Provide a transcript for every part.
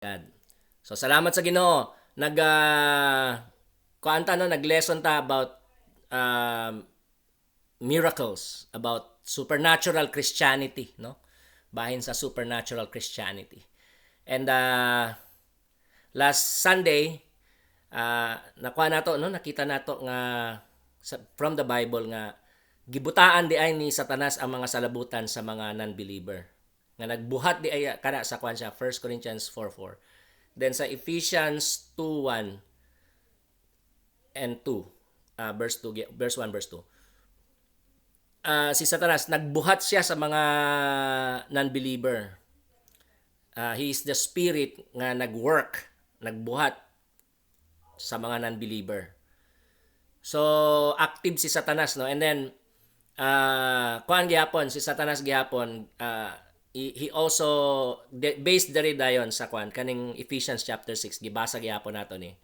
God. So salamat sa Ginoo. Kuanta no nag-lesson ta about um, miracles, about supernatural Christianity, no? Bahin sa supernatural Christianity. And last Sunday, nakuha nato no, nakita nato nga from the Bible nga gibutaan di ay ni Satanas ang mga salabutan sa mga non-believer. Nga nagbuhat di ay kana sa kwan siya 1 Corinthians 4:4. Then sa Ephesians 2:1 and 2, verse 1, verse 2. Si Satanas nagbuhat siya sa mga non-believer. He is the spirit nga nagwork, nagbuhat sa mga non-believer. So active si Satanas, no? And then kuan gyapon si Satanas gyapon, he also based diri dayon sa kuan kaning Ephesians chapter 6 gibasa gyapon nato ni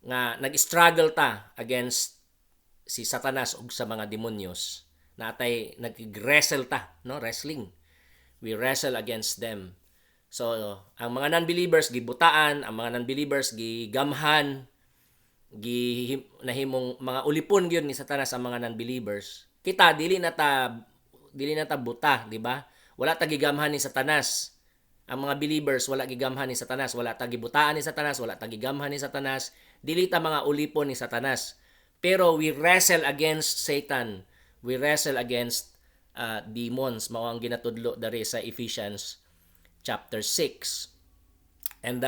nga nag-struggle ta against si Satanas ug sa mga demonyos. Natay nag-wrestle ta, no? Wrestling. We wrestle against them. So ang mga non-believers gibutaan, ang mga non-believers gigamhan, nahimong mga ulipon gyud ni Satanas sa mga non-believers. Kita dili na ta buta, di ba? Wala ta gigamhan ni Satanas. Ang mga believers wala gigamhan ni Satanas, wala ta gibutaan ni Satanas, wala ta gigamhan ni Satanas, dili ta mga ulipon ni Satanas. Pero we wrestle against Satan. We wrestle against demons. Mao ang ginatudlo dari sa Ephesians chapter 6. And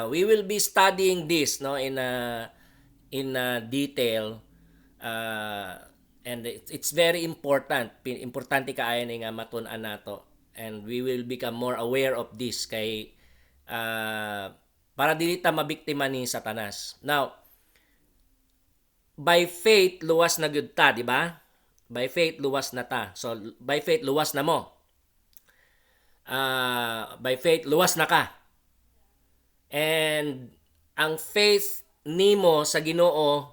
we will be studying this no in detail, and it's very important. Importante kaayo ni nga matun-an nato, and we will become more aware of this kay para dili ta mabiktima ni Satanas. Now, by faith luwas na gyud ta, di ba? By faith luwas na ta. So by faith luwas na mo. By faith luwas na ka. And ang faith nimo sa Ginoo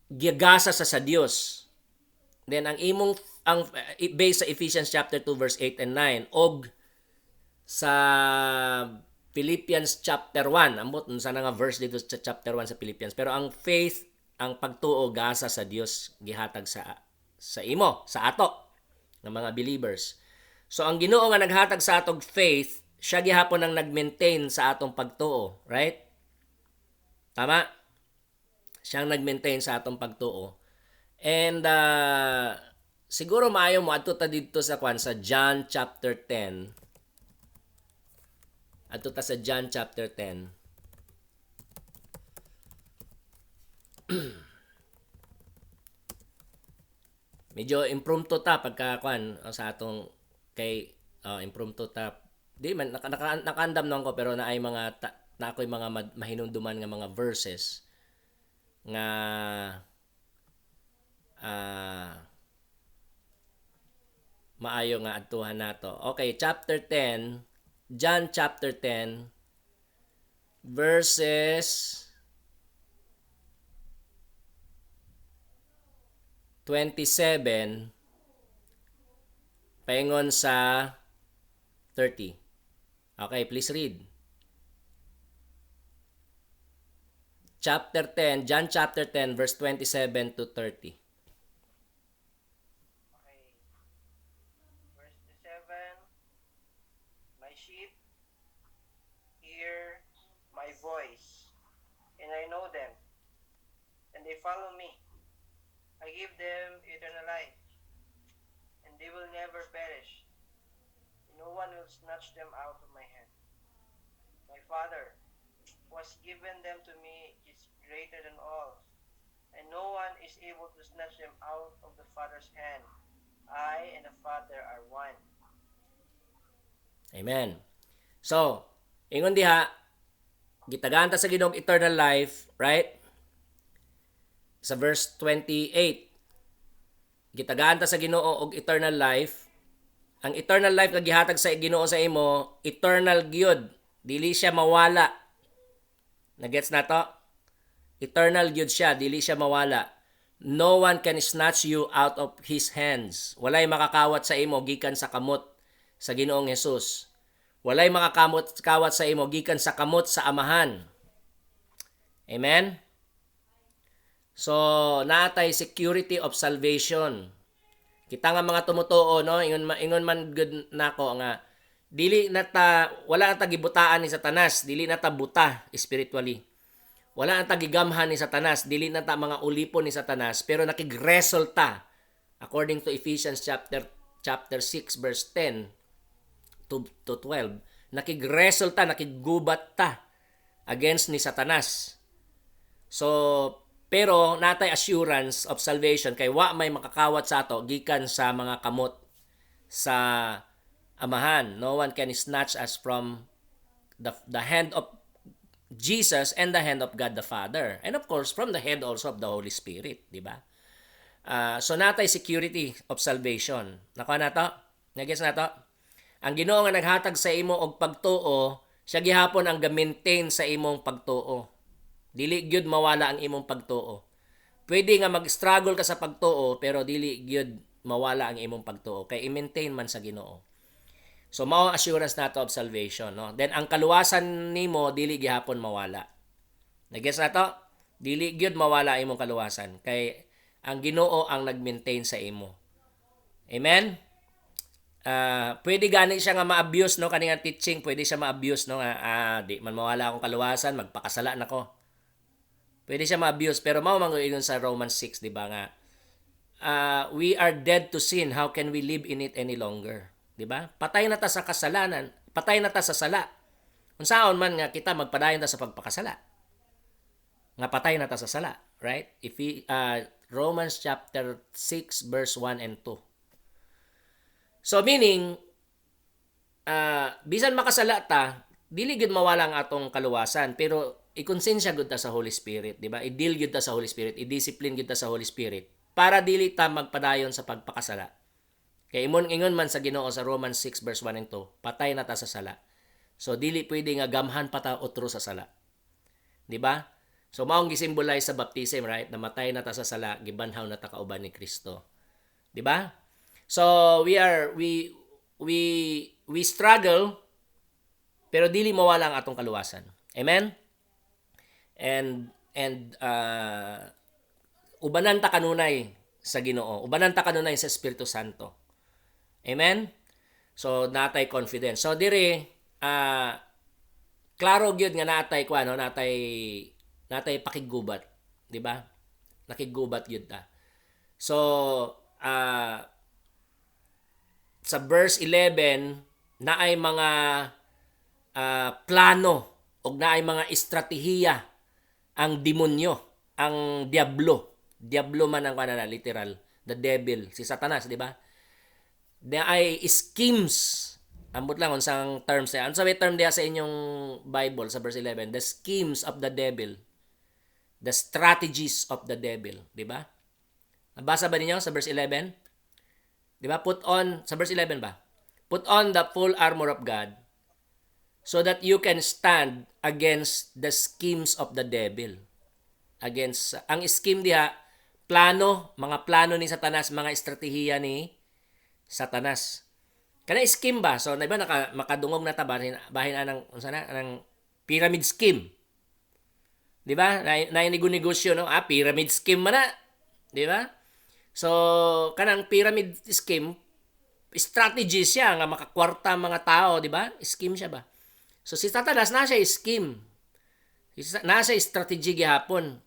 gigasa sa Dios. Then based sa Ephesians chapter 2 verse 8 and 9 og sa Philippians chapter 1, ambot sa nga verse dito sa chapter 1 sa Philippians, pero ang faith, ang pagtuo gasa sa Dios gihatag sa imo, sa ato ng mga believers. So ang Ginoo nga naghatag sa atong faith, siya gihapon ang nag-maintain sa atong pagtuo, right? Tama? Siyang nag-maintain sa atong pagtuo. And siguro maayo mo adto ta dito sa John chapter 10. Adto ta sa John chapter 10. Medyo impromptu ta pagka sa atong kay impromptu ta. Di man nakaandam nang ko pero naay mga na ako'y mga mahinumduman nga mga verses nga maayo nga adtuhan nato. Okay, chapter 10, John chapter 10 verses 27 paingon sa 30. Okay, please read. Chapter 10, John chapter 10 verse 27 to 30. Okay. Verse 7, my sheep hear my voice, and I know them, and they follow me. I give them eternal life, and they will never perish. No one will snatch them out of my hand. My Father, who has given them to me, is greater than all, and no one is able to snatch them out of the Father's hand. I and the Father are one. Amen. So, ingon diha, gitagaan ta sa Ginoo eternal life, right? Sa verse 28, gitagaan ta sa Ginoo og eternal life. Ang eternal life nga gihatag sa Ginoo sa imo, eternal gyud, dili siya mawala. Nagets na to? Eternal gyud siya, dili siya mawala. No one can snatch you out of His hands. Walay makakawat sa imo gikan sa kamot sa Ginoong Hesus. Walay makakamot kawat sa imo gikan sa kamot sa amahan. Amen. So, naatay security of salvation. Kita nga mga tumutuo, no, ingon man good nako nga dili nata wala ta gibutaan ni Satanas, dili nata buta spiritually. Wala nata gigamhan ni Satanas, dili nata mga ulipon ni Satanas, pero nakigresulta according to Ephesians chapter 6 verse 10 to 12. Nakigresulta, nakigubat ta against ni Satanas. So, pero natay assurance of salvation kay wa may makakawat sa ato gikan sa mga kamot sa amahan. No one can snatch us from the hand of Jesus and the hand of God the Father. And of course, from the hand also of the Holy Spirit, di ba? So natay security of salvation. Nakuha na to? Nagets na to? Ang Ginoo nga naghatag sa imo og pagtuo, siya gihapon ang ga-maintain sa imong pagtuo. Dili gyud mawala ang imong pagtuo. Pwede nga mag-struggle ka sa pagtuo pero dili gyud mawala ang imong pagtuo kay i-maintain man sa Ginoo. So mao assurance nato of salvation, no? Then ang kaluwasan nimo dili gihapon mawala. Nagets na to? Dili gyud mawala ang imong kaluwasan kay ang Ginoo ang nag-maintain sa imo. Amen. Pwede gani siya nga ma-abuse, no, kaning teaching, pwede siya ma-abuse, no, di man mawala akong kaluwasan, magpakasala nako. Pwede siya ma-abuse, pero mao man ingon sa Romans 6, di ba nga? We are dead to sin, how can we live in it any longer? Di ba? Patay na ta sa kasalanan, patay na ta sa sala. Unsaon man nga kita magpadayon ta sa pagpakasala. Nga patay na ta sa sala, right? Romans chapter 6 verse 1 and 2. So meaning, bisan makasala ta, dili gud mawala ang atong kaluwasan, pero i-konsensya gud ta sa Holy Spirit, di ba? I-deal gud ta sa Holy Spirit, i-discipline gud ta sa Holy Spirit para dili ta magpadayon sa pagpakasala. Kay ingon man sa Ginoo sa Romans 6 verse 1 and 2, patay na ta sa sala. So dili pwede nga gamhan pa ta otro sa sala. Di ba? So maong gisimbolize sa baptism, right? Namatay na ta sa sala, gibanhaw na ta kauban ni Kristo. Di ba? So we struggle pero dili mawala ang atong kaluwasan. Amen? And ubanan ta kanunay sa Ginoo. Ubanan ta kanunay sa Espiritu Santo. Amen? So natay confidence. So dire klaro gyud nga natay natay pakigubat, di ba? Nakigubat gyud ta. So sa verse 11 naay mga plano ug naay mga estratehiya ang demonyo, ang diablo. Diablo man ang kanana literal, the devil, si Satanas, di ba? Naay schemes. Ambot lang unsang terms niya. Ano sabi term diya sa inyong Bible sa verse 11? The schemes of the devil. The strategies of the devil, di ba? Nabasa ba ninyo sa verse 11? Di ba? Put on, sa verse 11 ba? Put on the full armor of God so that you can stand against the schemes of the devil. Against, ang scheme diha, plano, mga plano ni Satanas, mga estratehiya ni Satanas. Kana scheme ba? So, diba, makadungog na ta bahin anang pyramid scheme. Di ba? Na negosyo, no? Pyramid scheme man na. Di ba? So, kanang pyramid scheme, strategy siya nga makakwarta mga tao, di ba? Scheme siya ba? So, si Satanas na siya scheme. Na siya strategy gihapon.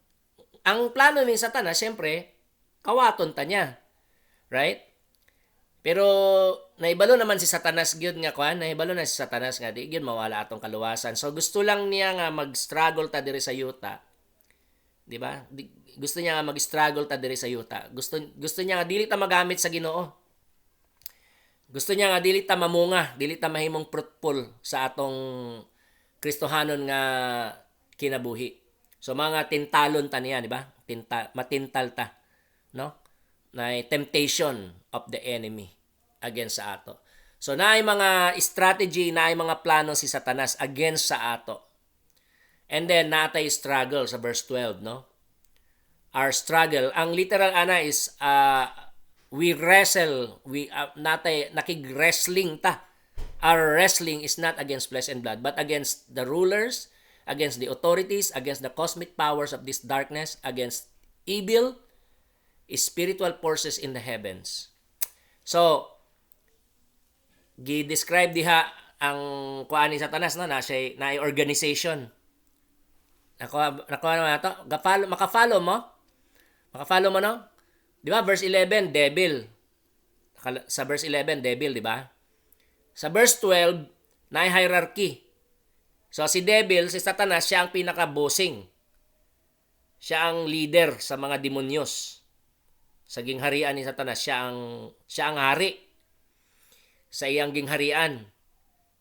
Ang plano ni Satanas, syempre, kawaton ta niya. Right? Pero naibalo naman si Satanas gyud nga kuan, naibalo na si Satanas nga di gyud mawala atong kaluwasan. So gusto lang niya nga mag-struggle ta diri sa yuta. Di ba? Gusto niya nga mag-struggle ta diri sa yuta. Gusto niya nga dili ta magamit sa Ginoo. Gusto niya nga dili ta mamunga, dili ta mahimong fruitful sa atong Kristohanon nga kinabuhi. So mga tintalon ta niya, di ba? Matintal ta, no? Na temptation of the enemy against sa ato. So naay mga strategy, naay mga plano si Satanas against sa ato. And then natay struggle sa verse 12, no? Our struggle, ang literal ana is we wrestle, natay nakig-wrestling ta our wrestling is not against flesh and blood, but against the rulers, against the authorities, against the cosmic powers of this darkness, against evil spiritual forces in the heavens. So, gi-describe diha ang kuan ni Satanas no na siya na organization. Nakuha naman ito. Maka-follow mo? Maka-follow mo no? Di ba verse 11 devil. Sa verse 11 devil, di ba? Sa verse 12 na hierarchy. So si devil, si Satanas, siya ang pinaka-bossing. Siya ang leader sa mga demonyos. Sa gingharian ni Satanas, siya ang hari sa iyang gingharian.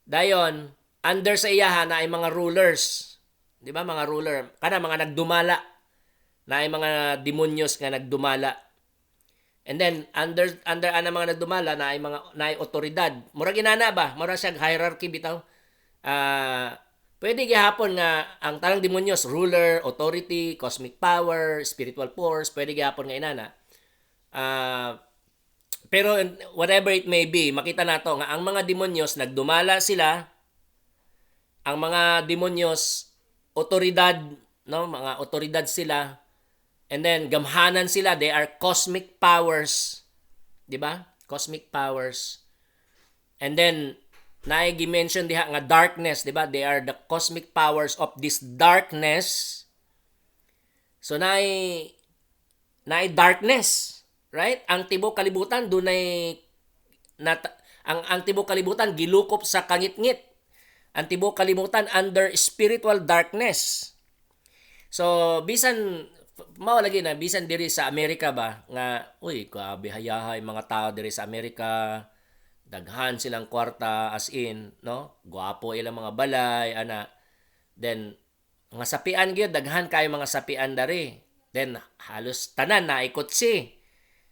Dayon, under sa iyahan na ay mga rulers. Di ba mga ruler? Kana mga nagdumala na ay mga demonyos nga nagdumala. And then under ana mga nagdumala na ay otoridad. Mura ginana ba? Mura siya hierarchy bitaw. Pwede gihapon nga ang tanang demonyos, ruler, authority, cosmic power, spiritual force, pwede gihapon nga inana. Pero whatever it may be, makita nato nga ang mga demonyos nagdumala sila. Ang mga demonyos otoridad, no, mga otoridad sila. And then gamhanan sila, they are cosmic powers. 'Di ba? Cosmic powers. And then mention diha nga darkness, 'di ba? They are the cosmic powers of this darkness. So naay darkness, right? Ang tibok kalibutan dunay ang tibok kalibutan gilukop sa kangit-ngit. Ang tibok kalibutan under spiritual darkness. So bisan mao lagi na bisan diri sa Amerika ba nga uy grabe hayahay mga tao diri sa Amerika, daghan silang kwarta as in no, gwapo ilang mga balay ana, then mga sapian gyud daghan kay mga sapian dari, then halos tanan na ikotsi,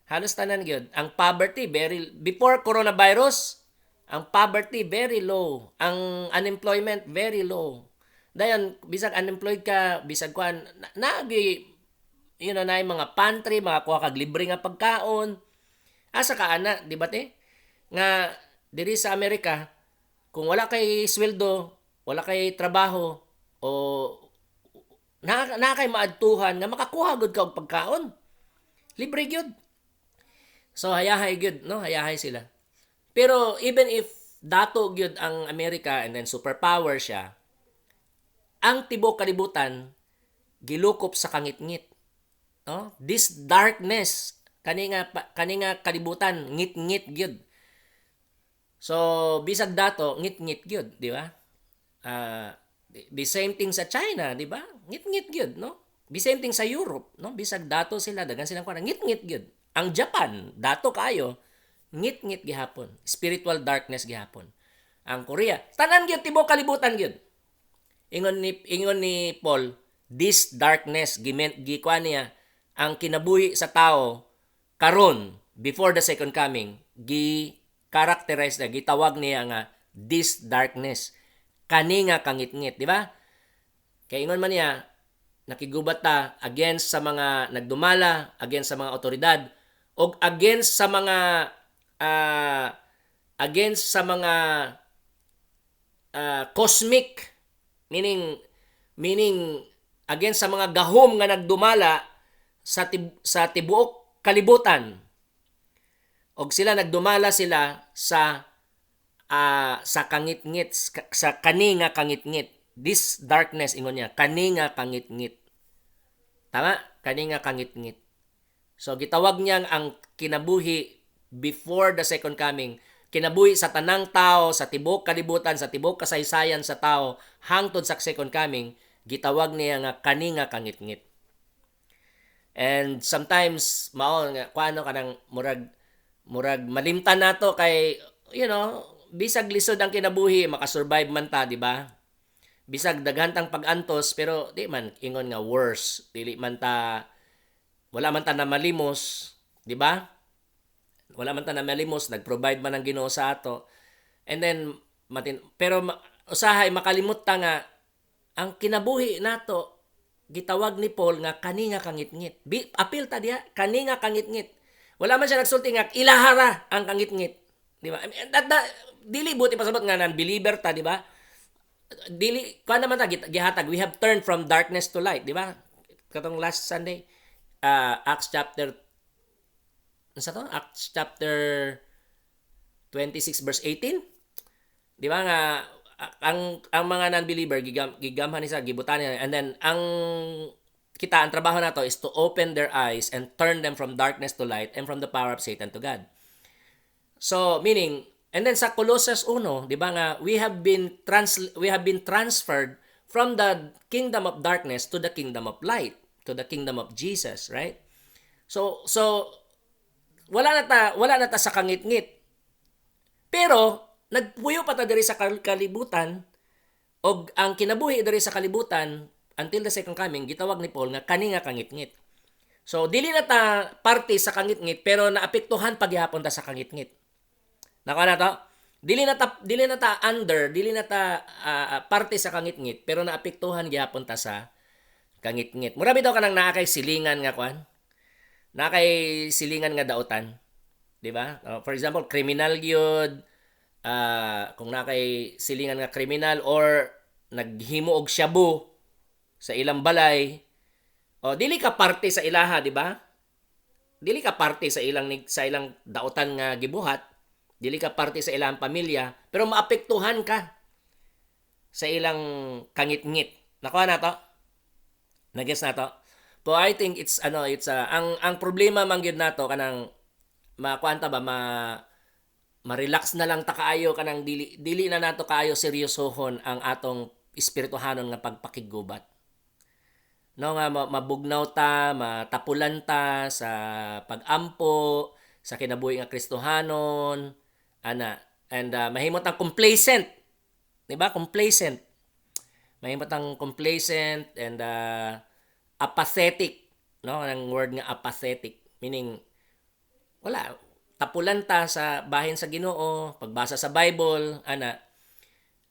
halos tanan gyud. Ang poverty very before coronavirus, ang poverty very low, ang unemployment very low. Dayon bisag unemployed ka, bisag kuan naagi na mga pantry, mga kuha kag libre nga pagkaon. Asa ka ana, di ba te? Nga diri sa Amerika, kung wala kay sweldo, wala kay trabaho o na kay maadtuhan nga makakuha gud ka og pagkaon. Libre gyud. So hayahay gyud, no? Hayahay sila. Pero even if dato gyud ang Amerika and then superpower siya, ang tibok kalibutan gilukop sa kangit-ngit. No? This darkness kani nga kalibutan ngit-ngit gyud. So bisag dato ngit-ngit gyud, di ba? The same thing sa China, di ba? Ngit-ngit gyud, no? The same thing sa Europe, no? Bisag dato sila dagan silang kuan ngit-ngit gyud. Ang Japan dato kayo ngit-ngit gihapon. Spiritual darkness gihapon. Ang Korea tanan gyud tibok kalibutan gyud. Ingon ni Paul, this darkness gikuan niya ang kinabuhi sa tao karon before the second coming, gi-characterize na, gitawag niya nga this darkness. Kani nga kangit-ngit, di ba? Kaya ingon man niya, nakigubat ta against sa mga nagdumala, against sa mga otoridad, o against sa mga cosmic, meaning against sa mga gahom nga nagdumala sa tibuok kalibutan. Og sila nagdumala sila sa kangit-ngit, sa kani nga kangit-ngit. This darkness ingon niya, kani nga kangit-ngit. Tama? Kani nga kangit-ngit. So gitawag niya ang kinabuhi before the second coming, kinabuhi sa tanang tao, sa tibuok kalibutan, sa tibuok kasaysayan sa tao hangtod sa second coming, gitawag niya nga kani nga kangit-ngit. And sometimes mao nga kuano kanang murag malimtan nato kay bisag lisod ang kinabuhi makasurvive man ta, di ba? Bisag daghan tang pag-antos pero di man ingon nga worse, dili man ta wala man ta na malimos, di ba? Wala man ta na malimos, nag-provide man ang Ginoo sa ato. And then pero usahay makalimot ta nga ang kinabuhi nato gitawag ni Paul nga kani nga kangit-ngit. Apil ta diha, kani nga kangit-ngit. Wala man siya nagsulti nga ilahara ang kangit-ngit. Di ba? I mean, dili buti pasabot nga non-believer ta, di ba? Dili kuan naman ta gihatag, we have turned from darkness to light, di ba? Katong last Sunday, Acts chapter ano sa to? Acts chapter 26 verse 18. Di ba nga ang mga non-believer gigamhan ni sa gibutan nila, and then ang trabaho nato is to open their eyes and turn them from darkness to light and from the power of Satan to God. So meaning, and then sa Colossus 1, di ba nga we have been transferred from the kingdom of darkness to the kingdom of light, to the kingdom of Jesus, right? So wala na ta sa kangit-ngit. Pero nagpuyo pa ta diri sa kalibutan, og ang kinabuhi diri sa kalibutan until the second coming gitawag ni Paul nga kani nga kangit-ngit. So dili na ta parte sa kangit-ngit, pero naapektuhan pagyapon ta sa kangit-ngit. Nako na to? Dili na ta parte sa kangit-ngit, pero naapektuhan gyapon ta sa kangit-ngit. Mura bitaw kanang naa kay silingan nga kwan. Naa kay silingan nga daotan. 'Di ba? For example, criminal gyud, kung na kay silingan nga kriminal or naghimo og shabu sa ilang balay, o dili ka parte sa ilaha, di ba? Dili ka parte sa ilang daotan nga gibuhat, dili ka parte sa ilang pamilya, pero maapektuhan ka sa ilang kangit-ngit. Nakuha na to? Nagets na to? So I think ang problema man gyud nato kanang makuanta ba ma-relax na lang ta kaayo kanang dili na nato kaayo seryosohon ang atong espirituhanon nga pagpakigubat. No nga mabugnaw ta, matapulan ta sa pagampo, sa kinabuhi nga Kristohanon, ana, and mahimot ang complacent. 'Di ba? Complacent. Mahimot ang complacent and apathetic, no? Ang word nga apathetic, meaning wala, tapulan ta sa bahin sa Ginoo, pagbasa sa Bible, ana.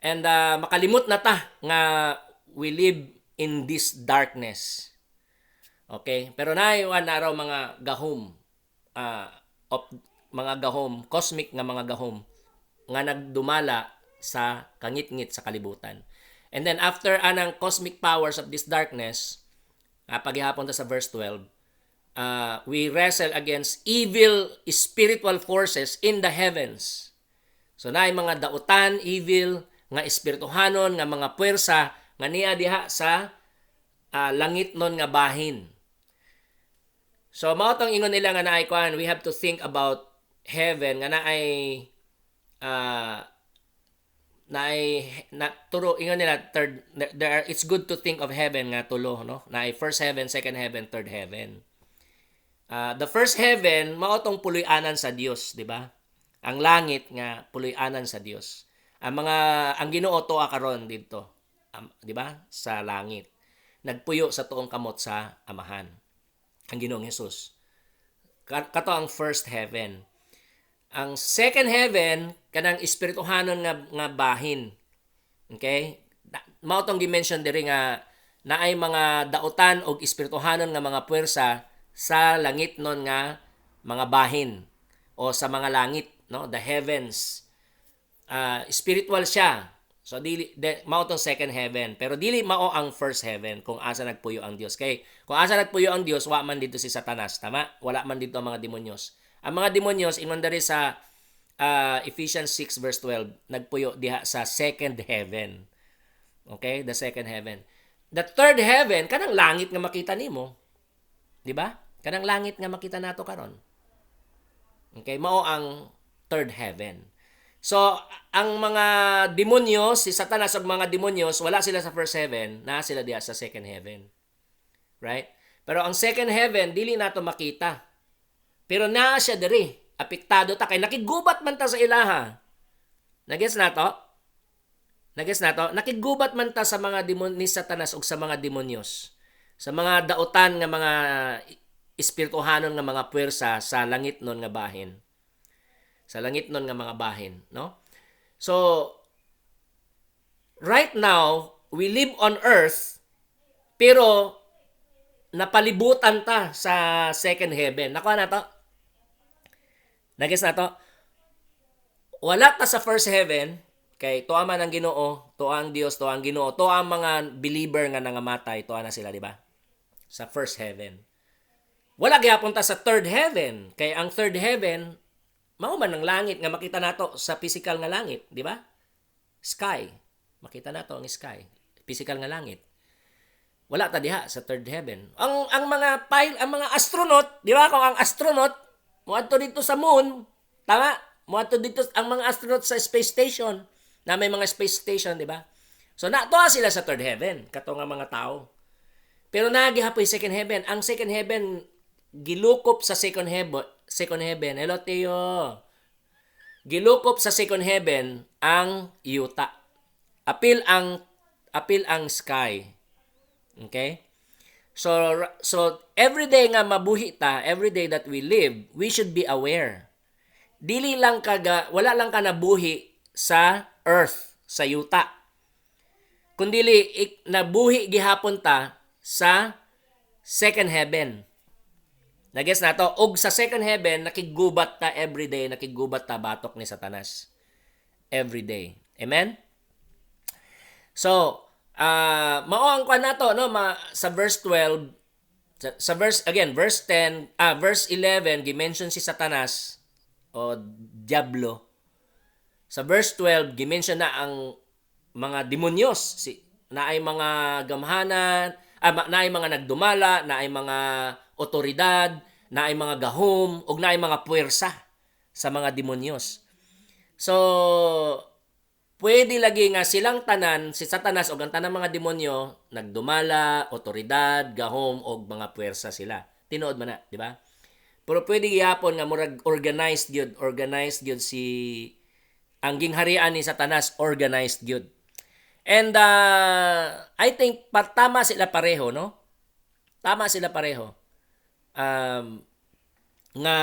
And makalimot na ta nga we live in this darkness. Okay? Pero naiwan na raw mga gahom, mga gahom, cosmic nga mga gahom nga nagdumala sa kangit-ngit sa kalibutan. And then after anang cosmic powers of this darkness, paghihapon ta sa verse 12, we wrestle against evil spiritual forces in the heavens. So naay mga dautan, evil nga espirituhanon nga mga puwersa nga niya diha sa langit non nga bahin. So mao tong ingon nila nga naay kuan, we have to think about heaven nga naay turo ingon nila third it's good to think of heaven nga tulo, no? Naay first heaven, second heaven, third heaven. The first heaven mao tong puloy-anan sa Dios, di ba? Ang langit nga puloy-anan sa Dios. Ang Ginoo tuwa karon didto, di ba? Sa langit. Nagpuyo sa tuong kamot sa Amahan. Ang Ginoong Hesus. Kato ang first heaven. Ang second heaven kanang espirituhanon nga bahin. Okay? Mao tong dimension diri nga naay mga dautan og espirituhanon nga mga puwersa sa langit non nga mga bahin o sa mga langit, no? The heavens. Spiritual siya. So mao tong second heaven, pero dili mao ang first heaven kung asa nagpuyo ang Dios. Kay kung asa nagpuyo ang Dios, wa man dito si Satanas, tama? Wala man dito ang mga demonyos. Ang mga demonyos ingon diri sa Ephesians 6 verse 12, nagpuyo diha sa second heaven. Okay? The second heaven. The third heaven kanang langit nga makita nimo. Di ba? Kanang langit nga makita nato karon. Okay, mao ang third heaven. So, ang mga demonyos, si Satanas ug mga demonyos, wala sila sa first heaven, na sila diha sa second heaven. Right? Pero ang second heaven dili nato makita. Pero naa siya diri. Apektado ta kay nakigubat man ta sa ilaha. Nagets nato? Nagets nato? Nakigubat man ta sa mga demon ni Satanas ug sa mga demonyos. Sa mga dautan nga mga espirituhanon nga mga puwersa sa langit non nga bahin. Sa langit non nga mga bahin, no? So right now, we live on earth pero napalibutan ta sa second heaven. Nakuha na to? Nagets na to? wala ta sa first heaven, kay tuwa man ang Ginoo, tuwa ang Dios, tuwa ang Ginoo, tuwa ang mga believer nga nangamatay, tuwa na sila, di ba? Sa first heaven. Wala gyapon ta sa third heaven, kay ang third heaven mao man ang langit nga makita nato sa physical nga langit, di ba? Sky. Makita nato ang sky, physical nga langit. Wala ta diha sa third heaven. Ang mga ang mga astronaut, di ba? Kung ang astronaut moadto dito sa moon, tama? Moadto dito ang mga astronaut sa space station, na may mga space station, di ba? So natuwa sila sa third heaven, kato nga mga tao. Pero nagihapoy second heaven. Ang second heaven gilukop sa second heaven. Second heaven. Hello, Teo. Gilukop sa second heaven ang yuta. Apil ang sky. Okay? So every day nga mabuhi ta, every day that we live, we should be aware. Wala lang ka nabuhi sa earth, sa yuta. Kundili nabuhi gihapon ta sa second heaven. Nagets na to, og sa second heaven nakigubat ta everyday, nakigubat ta batok ni Satanas everyday. Amen. So, mao ang kwan nato no sa verse 12, sa verse 10, verse 11 gi-mention si Satanas o Diablo. Sa verse 12 gi-mention na ang mga demonyos, naay mga gamhanan, naay mga nagdumala, naay mga otoridad, naay mga gahom, ug naay mga puwersa sa mga demonyos. So, pwede lagi nga silang tanan, si Satanas ug ang tanang mga demonyo, nagdumala, otoridad, gahom, ug mga puwersa sila. Tinuod man na, di ba? Pero pwede gyapon nga murag organized gyud si ang gingharian ni Satanas, organized gyud. And I think tama sila pareho, no? Tama sila pareho. Nga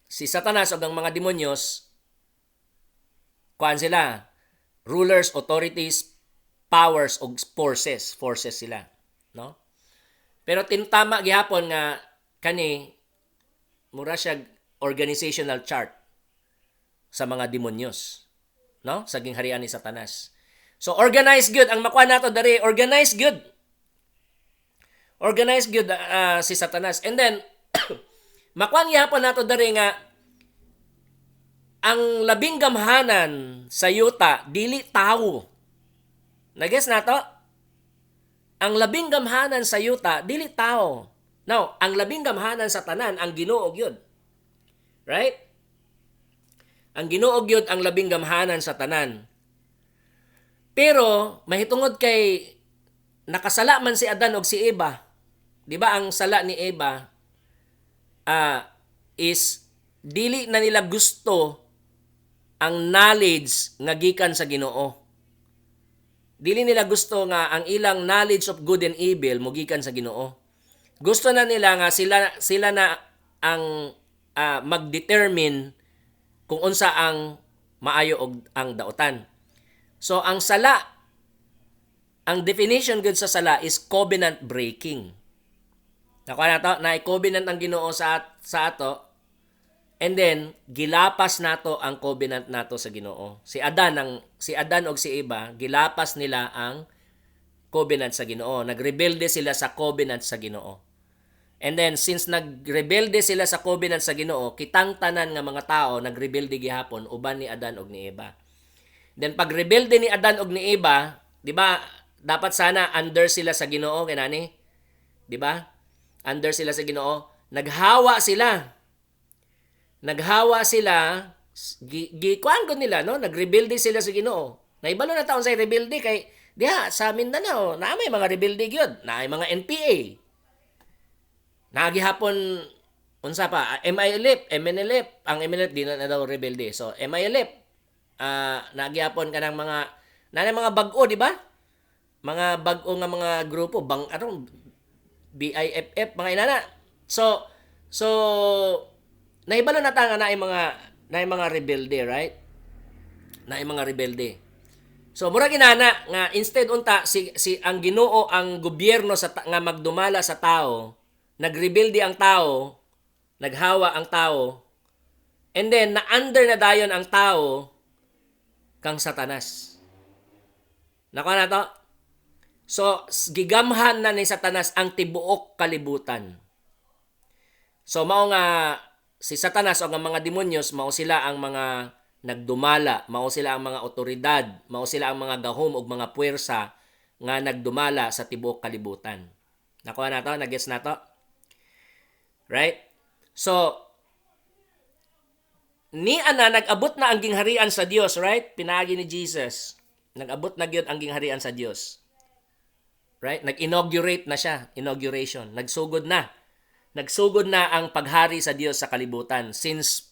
si Satanas o ang mga demonyos, kuan sila, rulers, authorities, powers o forces sila, no? Pero tintama gihapon nga kani mura siya organizational chart sa mga demonyos, no? Sa gingharian ni Satanas. So organized good ang makuha nato dari, organized good si Satanas. And then makuha gihapon nato dari nga ang labing gamhanan sa yuta dili tawo. Nagets nato? Ang labing gamhanan sa yuta dili tao. Now, ang labing gamhanan sa tanan ang Ginoo gyud. Right? Ang Ginoo gyud ang labing gamhanan sa tanan. Pero mahitungod kay nakasala man si Adan og si Eva. 'Di ba ang sala ni Eva is dili na nila gusto ang knowledge nga gikan sa Ginoo. Dili nila gusto nga ang ilang knowledge of good and evil mogikan sa Ginoo. Gusto na nila nga sila na ang mag-determine kung unsa ang maayo og ang daotan. So ang sala, ang definition gud sa sala is covenant breaking. Nakuha na to, na-covenant ang Ginoo sa ato, and then gilapas nato ang covenant nato sa Ginoo. Si Adan og si Eva, gilapas nila ang covenant sa Ginoo. Nagrebelde sila sa covenant sa Ginoo. And then since nagrebelde sila sa covenant sa Ginoo, kitang tanan nga mga tao nagrebelde gihapon uban ni Adan og ni Eva. Then pag rebelde ni Adan og ni Eva, 'di ba? Dapat sana under sila sa Ginoo kanani. 'Di ba? Under sila sa Ginoo, naghawa sila, gikuan ko nila, no? Nagrebelde sila sa Ginoo. Naibalo na taon sa rebelde kay diha sa Mindanao, na may mga rebelde gyud, na may mga NPA. Nagihapon unsa pa, MILF, MNLF, ang MNLF di na daw rebelde. So MILF nagihapon kanang mga bag-o, di ba? Mga bag-o nga mga grupo, BIFF, mga inana. So nahibalo na ta nga na mga rebelde, right? Na mga rebelde. So mura ginana nga instead unta si ang Ginoo ang gobyerno nga magdumala sa tao, nagrebelde ang tao, naghawa ang tao, And then, na-under na dayon ang tao kang Satanas. Nakuha na to? So, gigamhan na ni Satanas ang tibuok kalibutan. So, mao nga si Satanas o ang mga demonyos, mao sila ang mga nagdumala, mao sila ang mga otoridad, mao sila ang mga gahom ug mga puwersa nga nagdumala sa tibuok kalibutan. Nakuha na to? Nagets na to? Right? So, ni ana nag-abot na ang gingharian sa Dios, right? Pinaagi ni Jesus. Nag-abot na gyud ang gingharian sa Dios. Right? Nag-inaugurate na siya, inauguration. Nagsugod na. Nagsugod na ang paghari sa Dios sa kalibutan since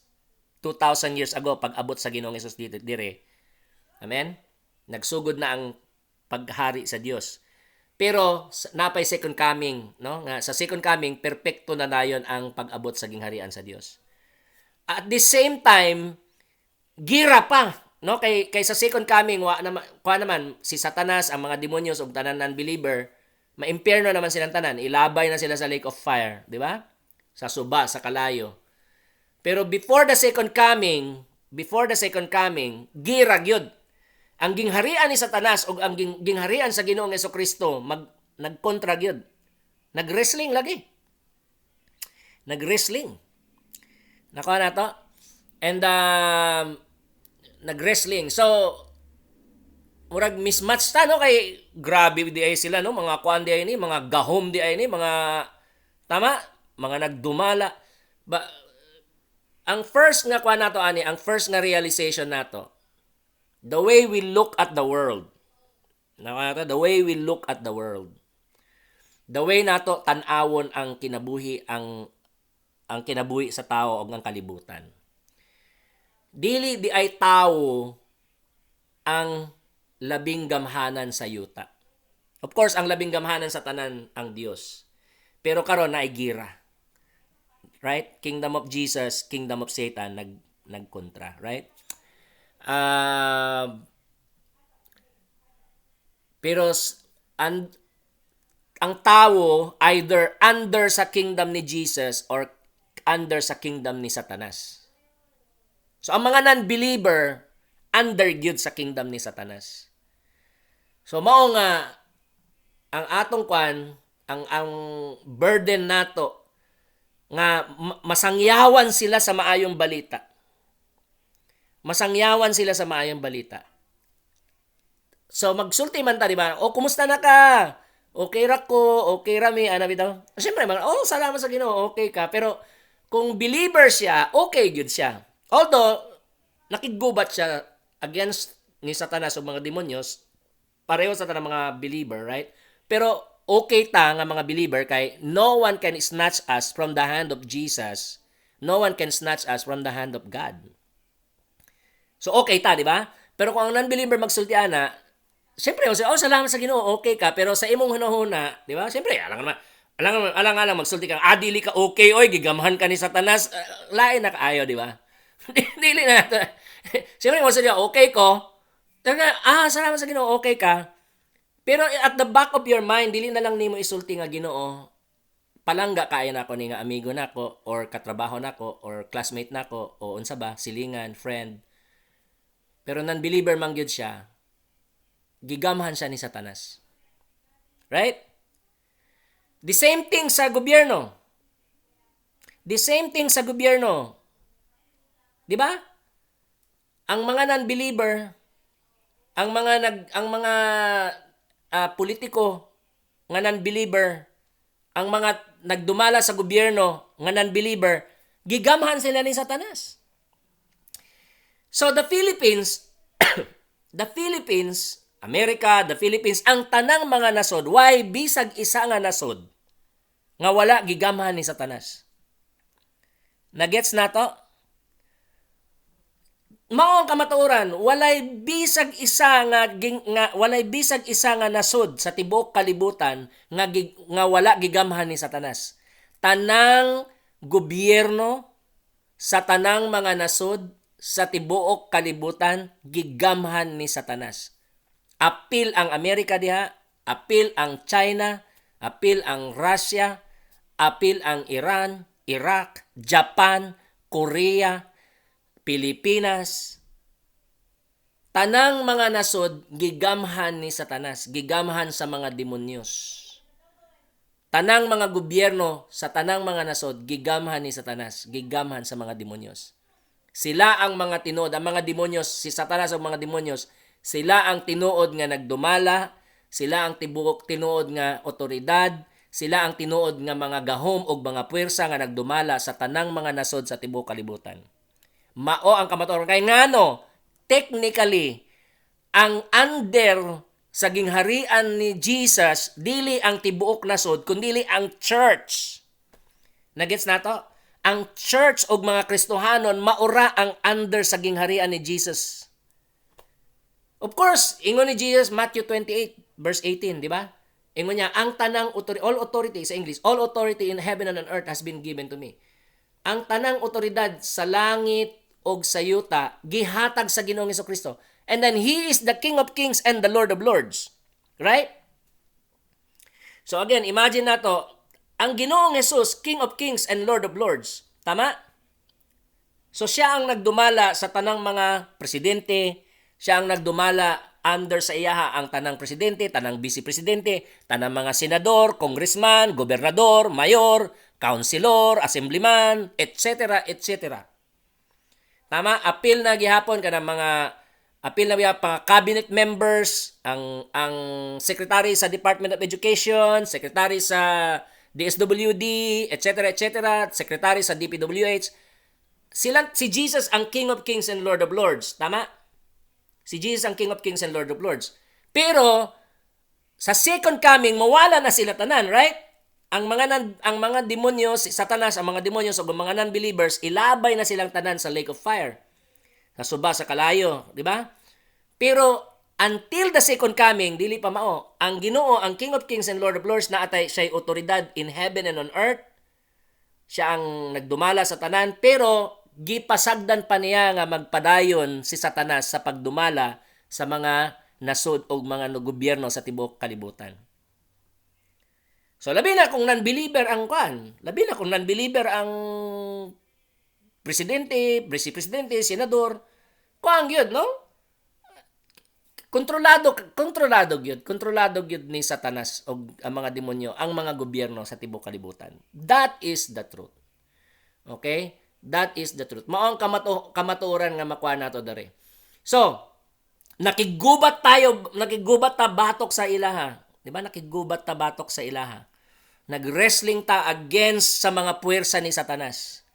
2,000 years ago pag abot sa Ginoong Hesus dire. Amen? Nagsugod na ang paghari sa Dios. Pero napay second coming, no? Nga sa second coming perpekto na dayon ang pag-abot sa gingharian sa Dios. At the same time, gira pa, no? Kay sa second coming kuha naman si Satanas, ang mga demonyos ug tanan non-believer, maimpierno naman silang tanan, ilabay na sila sa lake of fire, di ba? Sa suba, sa kalayo. Pero before the second coming, gira gyud. Ang gingharian ni Satanas ug ang gingharian sa Ginoong Hesukristo nagkontra gyud. Nag-wrestling lagi. Nag-wrestling. Nakuha na to? And nag-wrestling. So, murag mismatch ta, no? Kay grabe di ay sila, no? Mga kuan di ay ni, mga gahom di ay ni, mga tama? Mga nagdumala. Ang first nga kuan nato ani, ang first nga realization nato, the way we look at the world. Nakuha na to? The way we look at the world. The way nato tan-awon ang kinabuhi, ang kinabuhi sa tao o ang kalibutan. Dili di ay tao ang labing gamhanan sa yuta. Of course, ang labing gamhanan sa tanan ang Dios. Pero karon na ay gira. Right? Kingdom of Jesus, kingdom of Satan nagkontra, right? Pero ang tao either under sa kingdom ni Jesus or under sa kingdom ni Satanas. So, ang mga non-believer, under gyud sa kingdom ni Satanas. So, mao nga, ang atong kwan, ang burden nato, nga masangyawan sila sa maayong balita. Masangyawan sila sa maayong balita. So, magsulti man ta, di ba? O, kumusta na ka? Okay ra ko, okay ra mi, ana bitaw. Siyempre, salamat sa Ginoo, okay ka. Pero, kung believer siya, okay good siya. Although, nakigubat siya against ni Satanas o mga demonyos, pareho sa tanang mga believer, right? Pero okay ta nga mga believer kay no one can snatch us from the hand of Jesus. No one can snatch us from the hand of God. So okay ta, di ba? Pero kung ang non-believer magsultiana, siyempre, salamat sa Ginoo, okay ka. Pero sa imong hunahuna, di ba? Siyempre, alang magsulti kang, dili ka okay, oy, gigamhan ka ni Satanas, lain na kaayo, di ba? Dili na. Siyempre, mo siya, okay ko. Salamat sa Ginoo, okay ka. Pero at the back of your mind, dili na lang nimo isulti nga Ginoo, palangga kaya nako ni nga amigo nako or katrabaho nako or classmate nako o unsa ba, silingan, friend. Pero non-believer man gyud siya, gigamhan siya ni Satanas. Right? The same thing sa gobyerno. The same thing sa gobyerno. Di ba? Ang mga non-believer, ang mga politiko nga non-believer, ang mga nagdumala sa gobyerno nga non-believer, gigamhan sila ni Satanas. So the Philippines, America, the Philippines, ang tanang mga nasod, why bisag isa nga nasod nga wala gigamhan ni Satanas. Nagets na to? Mao ang kamatuoran, walay bisag isa nga nasod sa tibuok kalibutan nga wala gigamhan ni Satanas. Tanang gobyerno sa tanang mga nasod sa tibuok kalibutan gigamhan ni Satanas. Apil ang Amerika diha, apil ang China, apil ang Russia, apil ang Iran, Iraq, Japan, Korea, Pilipinas, tanang mga nasod gigamhan ni Satanas, gigamhan sa mga demonyos. Tanang mga gobyerno sa tanang mga nasod gigamhan ni Satanas, gigamhan sa mga demonyos. Sila ang mga tinuod, ang mga demonyos, si Satanas ang mga demonyos, sila ang tinuod nga nagdumala, sila ang tinuod nga otoridad, sila ang tinuod nga mga gahom o mga puwersa nga nagdumala sa tanang mga nasod sa tibuok kalibutan. Mao ang kamatuoran kay ngano, technically, ang under sa gingharian ni Jesus, dili ang tibuok nasod, kundi ang church. Nagets nato? Ang church o mga Kristohanon, maura ang under sa gingharian ni Jesus. Of course, ingon ni Jesus, Matthew 28, verse 18, di ba? Ingon niya, ang tanang authority, all authority sa English, all authority in heaven and on earth has been given to me. Ang tanang otoridad sa langit o sa yuta, gihatag sa Ginoong Hesukristo. And then He is the King of Kings and the Lord of Lords. Right? So again, imagine nato, ang Ginoong Jesus, King of Kings and Lord of Lords. Tama? So siya ang nagdumala sa tanang mga presidente, siya ang nagdumala under sa iyaha ang tanang presidente, tanang vice-presidente, tanang mga senador, congressman, gobernador, mayor, councilor, assemblyman, etc., etc. Tama? Appeal na gihapon kanang mga appeal na mga cabinet members, ang secretary sa Department of Education, secretary sa DSWD, etc., etc., secretary sa DPWH. Si Jesus ang King of Kings and Lord of Lords. Tama? Si Jesus ang King of Kings and Lord of Lords. Pero sa second coming, mawala na sila tanan, right? Ang mga demonyo, si Satanas, ang mga demonyo o mga non-believers, ilabay na silang tanan sa lake of fire. Sa suba, sa kalayo, di ba? Pero until the second coming, dili pa mao. Ang Ginoo, ang King of Kings and Lord of Lords, na atay siya'y otoridad in heaven and on earth. Siya ang nagdumala sa tanan, pero gipasagdan pa niya nga magpadayon si Satanas sa pagdumala sa mga nasod o mga gobyerno sa tibuok kalibutan. So labi na kung non-believer ang labi na kung non-believer ang presidente, vice-presidente, senador, gyud, no? Kontrolado gyud ni Satanas o ang mga demonyo, ang mga gobyerno sa tibuok kalibutan. That is the truth. Okay? That is the truth. Mao ang kamatuoran nga makuha nato dere. So, nakigubat ta batok sa ilaha. Di ba? Nakigubat ta batok sa ilaha. Nag-wrestling ta against sa mga puwersa ni Satanas.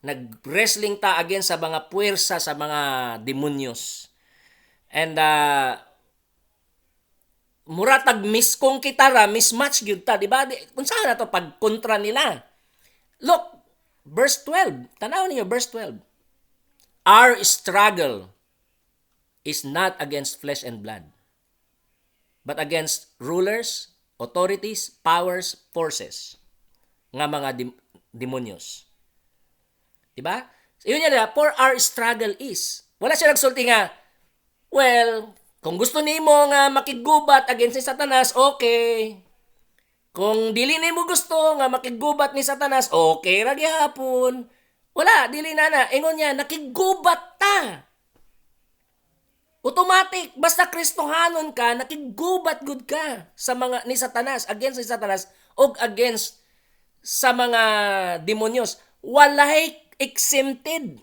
Nag-wrestling ta against sa mga puwersa sa mga demonyos. And muratag miskong kitara, mismatch gyud ta, di ba? Kung saan na to pagkontra nila. Look, verse 12. Tanaw niyo verse 12. Our struggle is not against flesh and blood, but against rulers, authorities, powers, forces, nga mga demonyos. Diba? So, yun yan, for our struggle is. Wala siya nagsulti nga, well, kung gusto nimo nga makigubat against ni Satanas, okay. Kung dili nimo gusto nga makigubat ni Satanas, okay ra gyapon. Wala, dili na. Ingon niya, nakigubat ta. Automatic, basta Kristohanon ka, nakigubat gud ka sa mga ni Satanas, against ni Satanas o against sa mga demonyos. Walay exempted.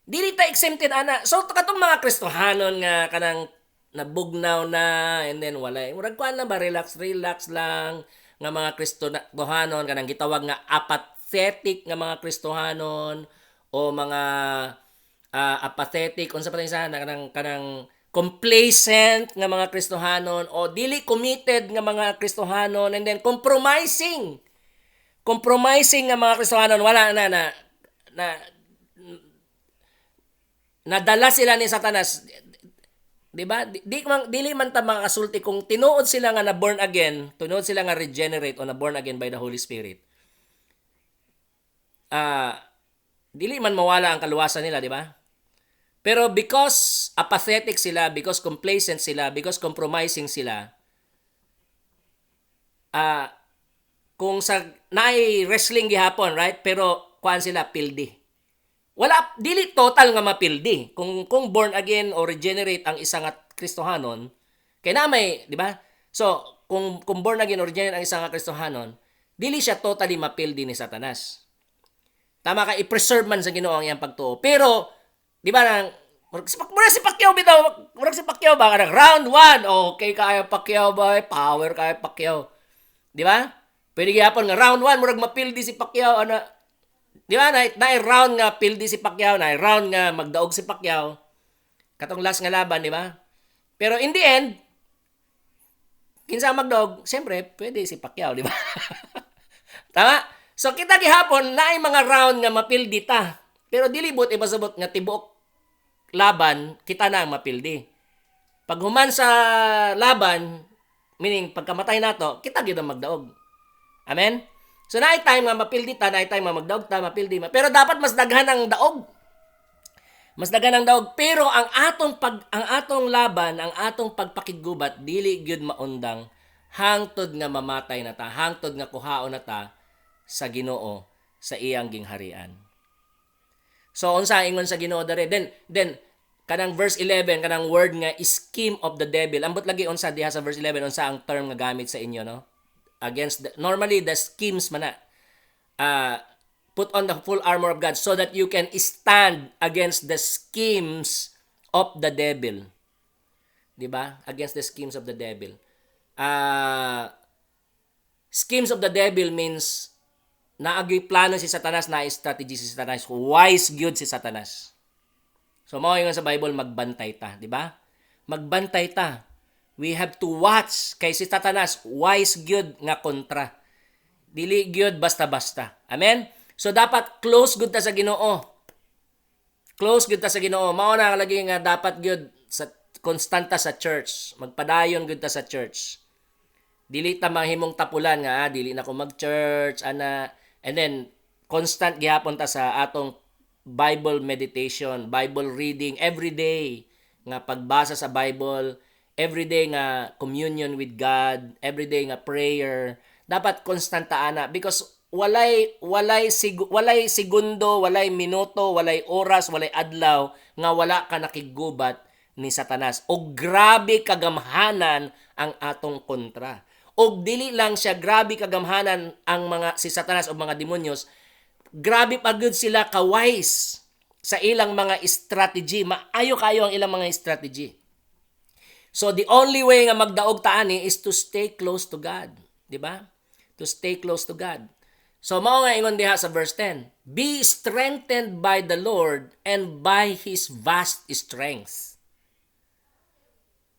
Dili ta exempted ana. So katong mga Kristohanon nga kanang nabugnaw na and then walay. Murag kuan lang ba relax lang nga mga Kristohanon kanang gitawag nga apathetic nga mga Kristohanon o mga apathetic unsa pa sa kanang complacent nga mga Kristohanon o dili committed nga mga Kristohanon and then compromising nga mga Kristohanon wala na nadala sila ni Satanas. Di ba? Dili man ta makasulti kung tinuod sila nga na born again, tinuod sila nga regenerate o na born again by the Holy Spirit. Dili man mawala ang kaluwasan nila, di ba? Pero because apathetic sila, because complacent sila, because compromising sila, kung sa naay wrestling gihapon, right? Pero kuan sila pildi. wala dili total nga mapildi. Kung born again or regenerate ang isa nga Kristohanon, kay na may, di ba? So, kung born again or regenerate ang isa nga Kristohanon, dili siya totally mapildi ni Satanas. Tama ka, i-preserve man sa Ginoo ang iyang pagtuo. Pero, di ba nang murag si Pacquiao bitaw, murag si Pacquiao ba kanang round 1, okay kaya Pacquiao ba, power kaya Pacquiao. Di ba? Pwede gyapon nga round 1 murag mapildi si Pacquiao ana. Di ba na round nga pildi si Pacquiao, na round nga magdaog si Pacquiao. Katong last nga laban, di ba? Pero in the end, kinsa magdaog, siyempre pwede si Pacquiao, di ba? Tama? So kita gihapon na ay mga round nga mapildi ta. Pero dilibot ibasabot nga tibuok laban kita na ang mapildi. Pag human sa laban, meaning pagkamatay nato, kita gyud ang magdaog. Amen? So naay time nga mapildi ta, naay time nga magdaog ta, mapildi ma. Pero dapat mas daghan ang daog. Mas daghan ang daog, pero ang atong laban, ang atong pagpakigubat dili gyud maundang hangtod nga mamatay na ta, hangtod nga kuhaon na ta sa Ginoo sa iyang gingharian. So unsa ingon sa Ginoo dere? Then kanang verse 11 kanang word nga scheme of the devil. Ambot lagi unsa diha sa verse 11 unsa ang term nga gamit sa inyo, no? Against normally the schemes man na. Put on the full armor of God so that you can stand against the schemes of the devil. 'Di ba? Against the schemes of the devil. Schemes of the devil means naagi plano si Satanas, na strategy si Satanas, wise gyud si Satanas. So mao ingon sa Bible, magbantay ta, di ba? Magbantay ta. We have to watch kay si Satanas, wise gyud nga kontra. Dili gyud basta-basta. Amen. So dapat close gyud ta sa Ginoo. Close gyud ta sa Ginoo. Mao na lagi nga dapat gyud sa konstanta sa church. Magpadayon gyud ta sa church. Dili ta mahimong tapulan nga dili na ko mag-church ana. And then, constant gihapon ta sa atong Bible meditation, Bible reading, everyday nga pagbasa sa Bible, everyday nga communion with God, everyday nga prayer. Dapat constant ta ana because walay segundo, walay minuto, walay oras, walay adlaw nga wala ka nakigubat ni Satanas. O grabe kagamhanan ang atong kontra. O dili lang siya grabe kagamhanan ang mga si Satanas o mga demonyos, grabe pa gud sila ka-wise sa ilang mga strategy. Maayo kayo ang ilang mga strategy. So the only way nga magdaog ta ani is to stay close to God, di ba? To stay close to God. So mao nga ingon diha sa verse 10, be strengthened by the Lord and by His vast strength.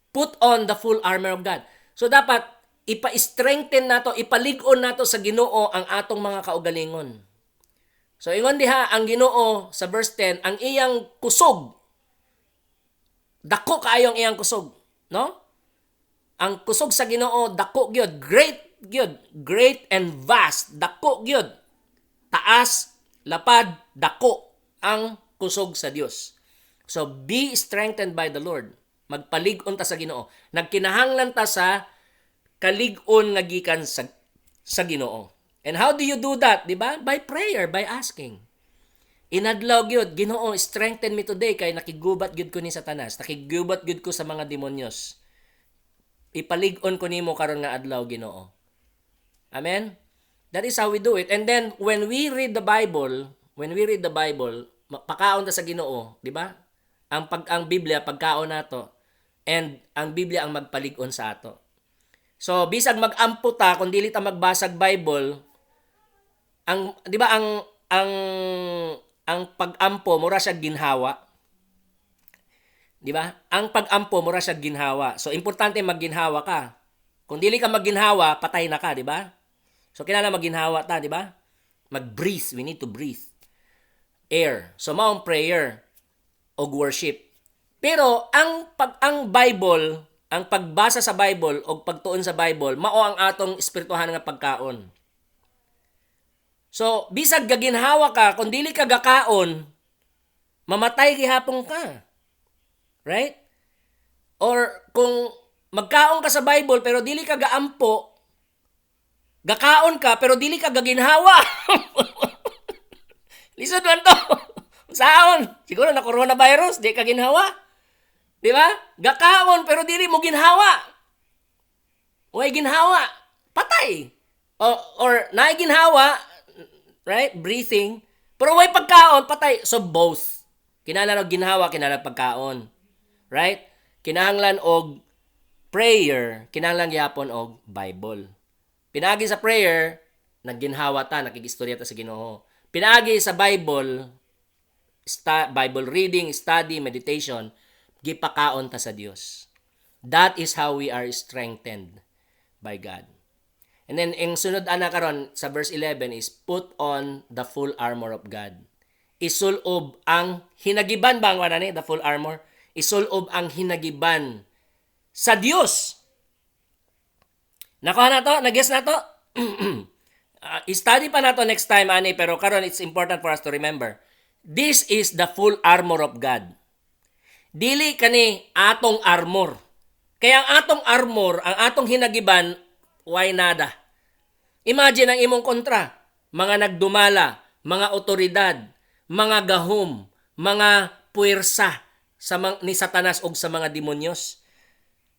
Put on the full armor of God. So dapat ipa-strengthen nato, ipalig-on nato sa Ginoo ang atong mga kaugalingon. So ingon diha ang Ginoo sa verse 10, ang iyang kusog. Dako kaayo ang iyang kusog, no? Ang kusog sa Ginoo dako gyud, great gyud, great and vast, dako gyud. Taas, lapad, dako ang kusog sa Dios. So be strengthened by the Lord. Magpalig-on ta sa Ginoo. Nagkinahanglan ta sa kalig-on nga gikan sa Ginoo. And how do you do that, di ba? By prayer, by asking. Inadlaw gyud, Ginoo, strengthen me today kay nakigubat gyud ko ni Satanas, nakigubat gyud ko sa mga demonyos. Ipalig-on ko nimo karon nga adlaw, Ginoo. Amen. That is how we do it. And then when we read the Bible, pakaon ta sa Ginoo, di ba? Ang Biblia pagkaon nato, and ang Biblia ang magpalig-on sa ato. So bisag mag-ampo ta kung dili ta magbasag Bible, di ba ang pag-ampo mura siya ginhawa. Di ba? Ang pag-ampo mura siya ginhawa. So importante magginhawa ka. Kung dili ka magginhawa, patay na ka, di ba? So kinahanglan magginhawa ta, di ba? Mag-breathe, we need to breathe. Air. So mao ang prayer o worship. Pero ang Bible, ang pagbasa sa Bible o pagtuon sa Bible, mao ang atong espirituhan nga pagkaon. So, bisag gaginhawa ka, kung dili ka gakaon, mamatay gihapon ka. Right? Or kung magkaon ka sa Bible pero dili ka gaampo, gakaon ka pero dili ka gaginhawa. Listen man to. Saon? Siguro na coronavirus, di ka ginhawa. Di ba? Gakaon, pero dili mo ginhawa. Way ginhawa. Patay. Or naay ginhawa, right? Breathing. Pero way pagkaon, patay. So both. Kinahanglan og ginhawa, kinahanglan pagkaon. Right? Kinahanglan og prayer, kinahanglan gyapon og Bible. Pinaagi sa prayer, nagginhawa ta, nakigistorya ta sa Ginoo. Pinaagi sa Bible, Bible reading, study, meditation, gipakaon ta sa Dios. That is how we are strengthened by God. And then, ang sunod ana karon sa verse 11 is, put on the full armor of God. Isulob ang hinagiban ba ang ni the full armor? Isulob ang hinagiban sa Dios. Nakuha na to? Nag-guess na to? Study pa na to next time, ani, pero karon it's important for us to remember. This is the full armor of God. Dili kani atong armor. Kaya ang atong armor, ang atong hinagiban, why nada. Imagine ang imong kontra. Mga nagdumala, mga otoridad, mga gahom, mga puwersa ni Satanas og sa mga demonyos.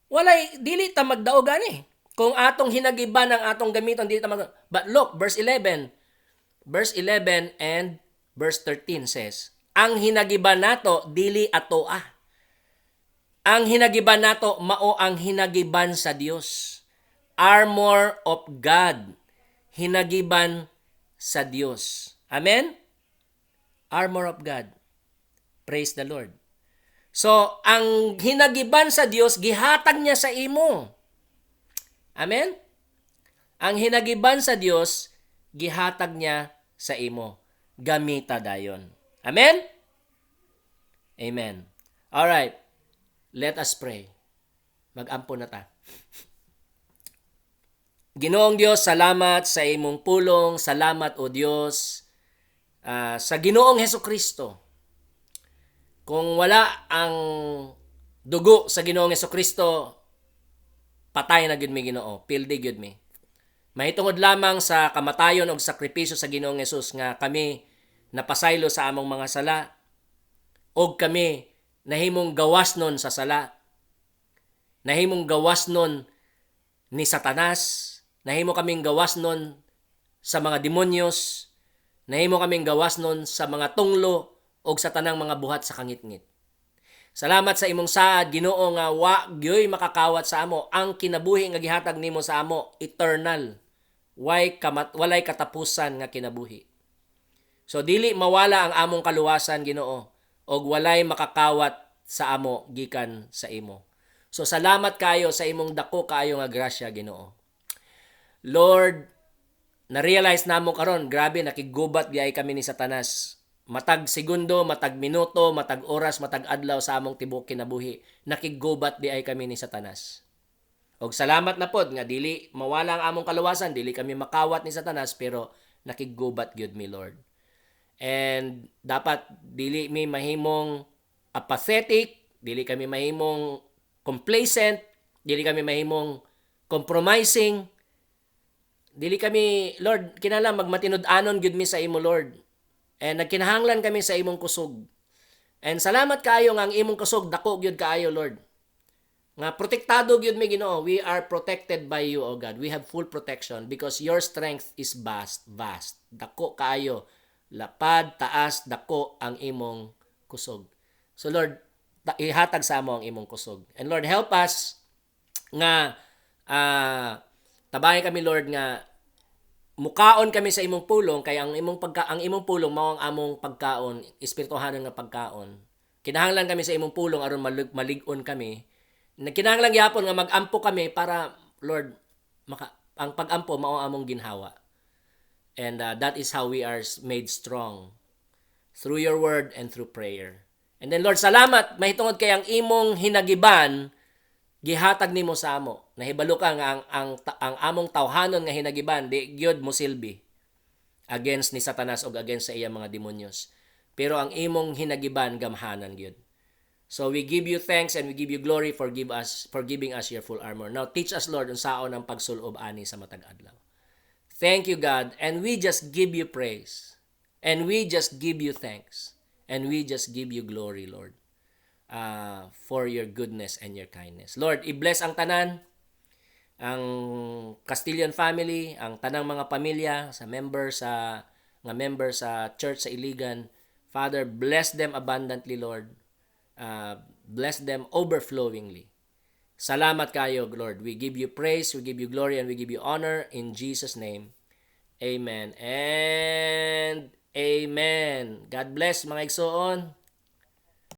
Walay, dili ta magdaog ani. Kung atong hinagiban ang atong gamiton, dili ta magdaog. But look, verse 11. Verse 11 and verse 13 says, ang hinagiban nato, dili atoa. Ang hinagiban nato, mao ang hinagiban sa Dios. Armor of God. Hinagiban sa Dios. Amen? Armor of God. Praise the Lord. So, ang hinagiban sa Dios, gihatag niya sa imo. Amen? Ang hinagiban sa Dios, gihatag niya sa imo. Gamita dayon. Amen? Amen. Alright. Let us pray. Mag-ampo na ta. Ginoong Diyos, salamat sa imong pulong. Salamat, O Diyos, sa Ginoong Hesukristo. Kung wala ang dugo sa Ginoong Hesukristo, patay na gyud mi Ginoo, pildi gyud mi. Mahitungod lamang sa kamatayon og sakripisyo sa Ginoong Hesus nga kami napasaylo sa among mga sala og kami nahimong gawasnon sa sala. Nahimong gawasnon ni Satanas, nahimo kaming gawasnon sa mga demonyos, nahimo kaming gawasnon sa mga tunglo og sa tanang mga buhat sa kangitngit. Salamat sa imong saad, Ginoo, nga wa gyoy makakawat sa amo ang kinabuhi nga gihatag nimo sa amo, eternal. Walay katapusan nga kinabuhi. So dili mawala ang among kaluwasan, Ginoo, og walay makakawat sa amo gikan sa imo. So salamat kayo sa imong dako kaayo nga grasya, Ginoo. Lord, na-realize namo karon, grabe nakigubat diay kami ni Satanas. Matag segundo, matag minuto, matag oras, matag adlaw sa among tibuok kinabuhi, nakigubat di ay kami ni Satanas. Og salamat na pod nga dili mawala ang among kaluwasan, dili kami makawat ni Satanas, pero nakigubat gyud mi, Lord. And dapat dili mi mahimong apathetic, dili kami mahimong complacent, dili kami mahimong compromising. Dili kami, Lord, kinahanglan magmatinud-anon gyud mi sa imo, Lord. And nagkinahanglan kami sa imong kusog. And salamat kaayo nga ang imong kusog dako gyud kaayo, Lord. Nga protektado gyud mi, Ginoo. We are protected by you, O God. We have full protection because your strength is vast. Dako kaayo. Lapad, taas, dako ang imong kusog. So Lord, ihatag sa amo ang imong kusog. And Lord, help us nga tabayan kami, Lord, nga mukaon kami sa imong pulong, kaya ang imong pulong mao ang among pagkaon, espirituhanon nga pagkaon. Kinahanglan kami sa imong pulong aron malig-on kami. Kinahanglan gyapon nga mag-ampo kami para, Lord, ang pag-ampo mao among ginhawa. And that is how we are made strong, through your word and through prayer. And then, Lord, salamat mahitungod kay ang imong hinagiban gihatag nimo sa amo. Nahibalo ka nga ang among tawhanon nga hinagiban di gyud mo silbi against ni Satanas o against sa iyang mga demonyos. Pero ang imong hinagiban gamhanan gyud. So we give you thanks and we give you glory for giving us your full armor. Now teach us, Lord, unsaon ang pagsulob ani sa matag adlaw. Thank you, God, and we just give you praise. And we just give you thanks. And we just give you glory, Lord, for your goodness and your kindness. Lord, i-bless ang tanan, ang Castillion family, ang tanang mga pamilya, sa member sa church sa Iligan. Father, bless them abundantly, Lord. Bless them overflowingly. Salamat kayo, Lord. We give you praise, we give you glory, and we give you honor in Jesus' name. Amen and amen. God bless mga igsoon.